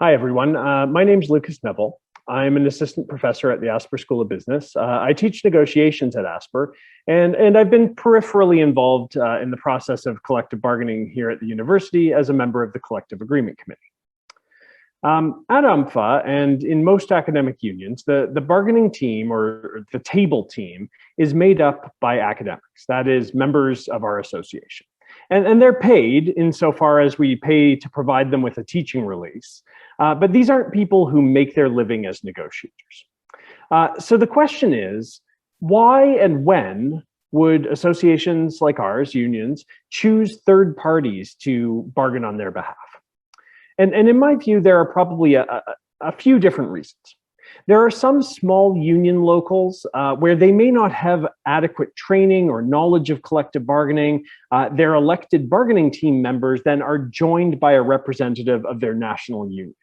Hi, everyone. My name's Lukas Neville. I'm an assistant professor at the Asper School of Business. I teach negotiations at Asper, and I've been peripherally involved in the process of collective bargaining here at the university as a member of the Collective Agreement Committee. At UMFA and in most academic unions, the bargaining team or the table team is made up by academics, that is, members of our association. And they're paid insofar as we pay to provide them with a teaching release. But these aren't people who make their living as negotiators. So the question is, why and when would associations like ours, unions, choose third parties to bargain on their behalf? And in my view, there are probably a few different reasons. There are some small union locals where they may not have adequate training or knowledge of collective bargaining. Their elected bargaining team members then are joined by a representative of their national union.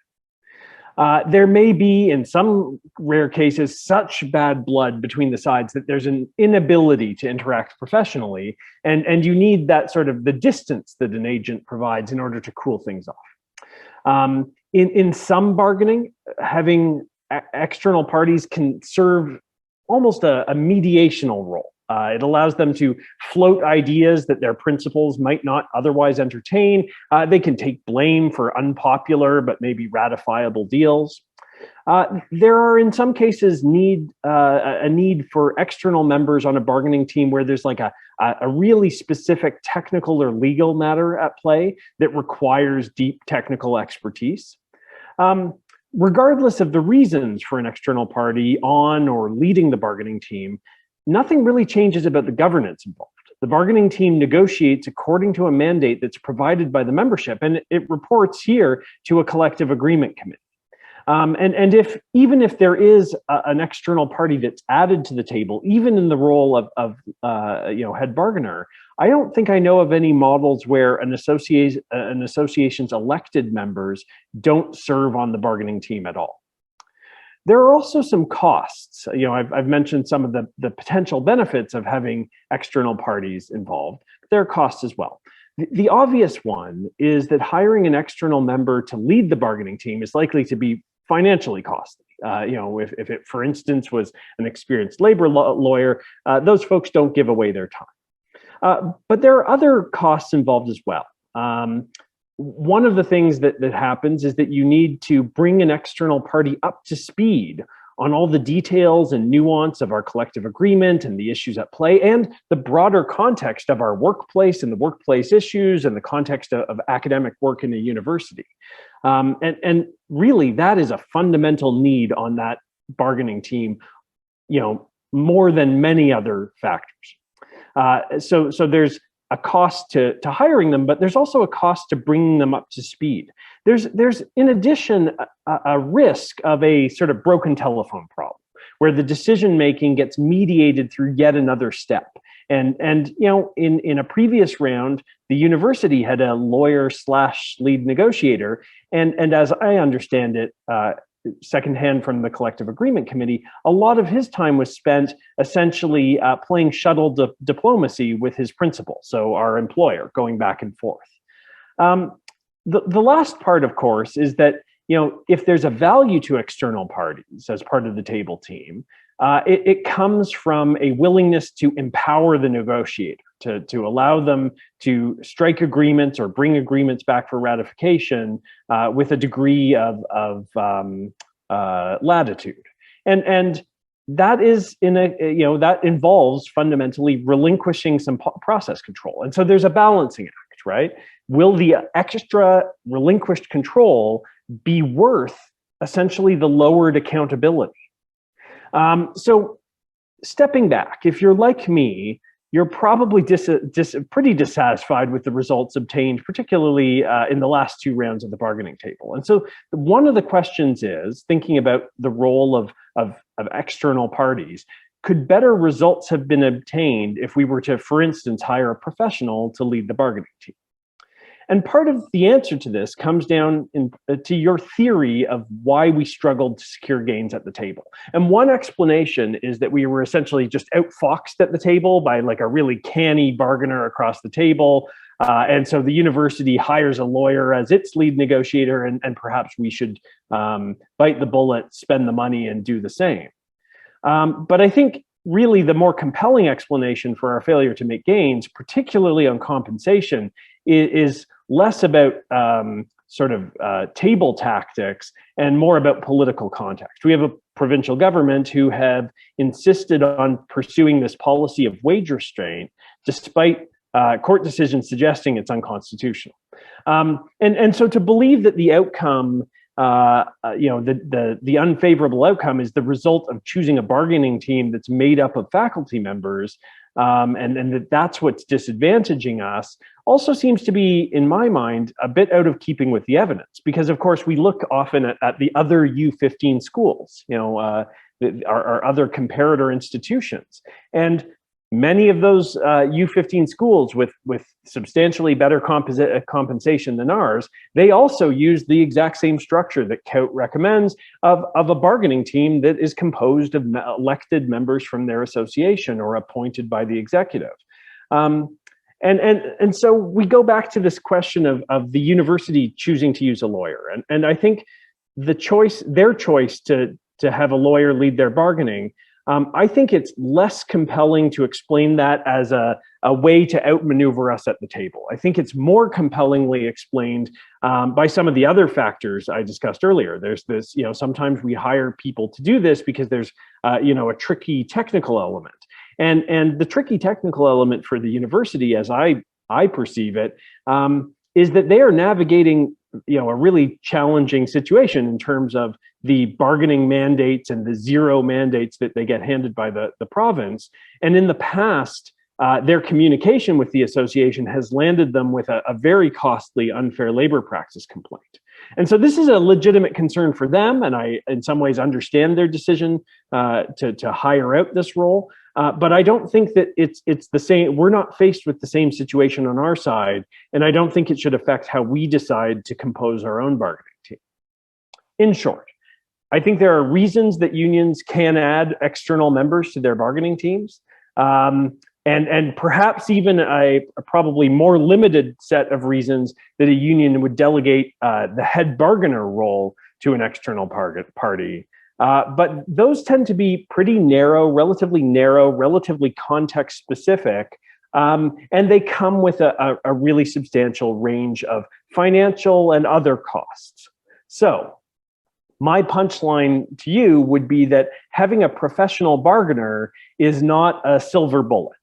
There may be, in some rare cases, such bad blood between the sides that there's an inability to interact professionally, and you need that sort of the distance that an agent provides in order to cool things off. In some bargaining, having external parties can serve almost a mediational role. It allows them to float ideas that their principals might not otherwise entertain. They can take blame for unpopular but maybe ratifiable deals. There are, in some cases, a need for external members on a bargaining team where there's like a really specific technical or legal matter at play that requires deep technical expertise. Regardless of the reasons for an external party on or leading the bargaining team, nothing really changes about the governance involved. The bargaining team negotiates according to a mandate that's provided by the membership, and it reports here to a collective agreement committee. And even if there is an external party that's added to the table, even in the role of head bargainer, I don't think I know of any models where an association's elected members don't serve on the bargaining team at all. There are also some costs. I've mentioned some of the potential benefits of having external parties involved. There are costs as well. The obvious one is that hiring an external member to lead the bargaining team is likely to be financially costly. If it, for instance, was an experienced labor lawyer, those folks don't give away their time. But there are other costs involved as well. One of the things that happens is that you need to bring an external party up to speed on all the details and nuance of our collective agreement and the issues at play and the broader context of our workplace and the workplace issues and the context of academic work in a university. And really, that is a fundamental need on that bargaining team, more than many other factors. So there's a cost to hiring them, but there's also a cost to bringing them up to speed. There's in addition, a risk of a sort of broken telephone problem where the decision making gets mediated through yet another step. And in a previous round, the university had a lawyer/lead negotiator. And as I understand it, secondhand from the Collective Agreement Committee, a lot of his time was spent essentially playing shuttle diplomacy with his principal, so our employer, going back and forth. The last part, of course, is that if there's a value to external parties as part of the table team, it comes from a willingness to empower the negotiator, to allow them to strike agreements or bring agreements back for ratification with a degree of latitude. And that is that involves fundamentally relinquishing some process control. And so there's a balancing act, right? Will the extra relinquished control be worth essentially the lowered accountability? So stepping back, if you're like me, you're probably pretty dissatisfied with the results obtained, particularly in the last two rounds of the bargaining table. And so one of the questions is, thinking about the role of external parties, could better results have been obtained if we were to, for instance, hire a professional to lead the bargaining team? And part of the answer to this comes down to your theory of why we struggled to secure gains at the table. And one explanation is that we were essentially just outfoxed at the table by like a really canny bargainer across the table. And so the university hires a lawyer as its lead negotiator, and perhaps we should bite the bullet, spend the money, and do the same. But I think really the more compelling explanation for our failure to make gains, particularly on compensation, is less about table tactics and more about political context. We have a provincial government who have insisted on pursuing this policy of wage restraint, despite court decisions suggesting it's unconstitutional. And so to believe that the outcome, the unfavorable outcome is the result of choosing a bargaining team that's made up of faculty members, and that's what's disadvantaging us, also seems to be, in my mind, a bit out of keeping with the evidence. Because, of course, we look often at the other U15 schools, our other comparator institutions. And many of those U15 schools with substantially better compensation than ours, they also use the exact same structure that COUT recommends of a bargaining team that is composed of elected members from their association or appointed by the executive. And so we go back to this question of the university choosing to use a lawyer. And I think their choice to have a lawyer lead their bargaining, I think it's less compelling to explain that as a way to outmaneuver us at the table. I think it's more compellingly explained by some of the other factors I discussed earlier. There's this, sometimes we hire people to do this because there's, a tricky technical element. And the tricky technical element for the university, as I perceive it, is that they are navigating, a really challenging situation in terms of the bargaining mandates and the zero mandates that they get handed by the province. And in the past, their communication with the association has landed them with a very costly unfair labor practice complaint. And so this is a legitimate concern for them, and I, in some ways, understand their decision to hire out this role. But I don't think that it's the same. We're not faced with the same situation on our side, and I don't think it should affect how we decide to compose our own bargaining team. In short, I think there are reasons that unions can add external members to their bargaining teams, and perhaps even a probably more limited set of reasons that a union would delegate the head bargainer role to an external party. But those tend to be pretty narrow, relatively context specific, and they come with a really substantial range of financial and other costs. So my punchline to you would be that having a professional bargainer is not a silver bullet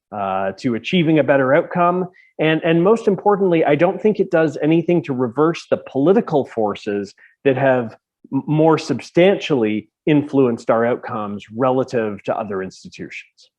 to achieving a better outcome. And most importantly, I don't think it does anything to reverse the political forces that have more substantially influenced our outcomes relative to other institutions.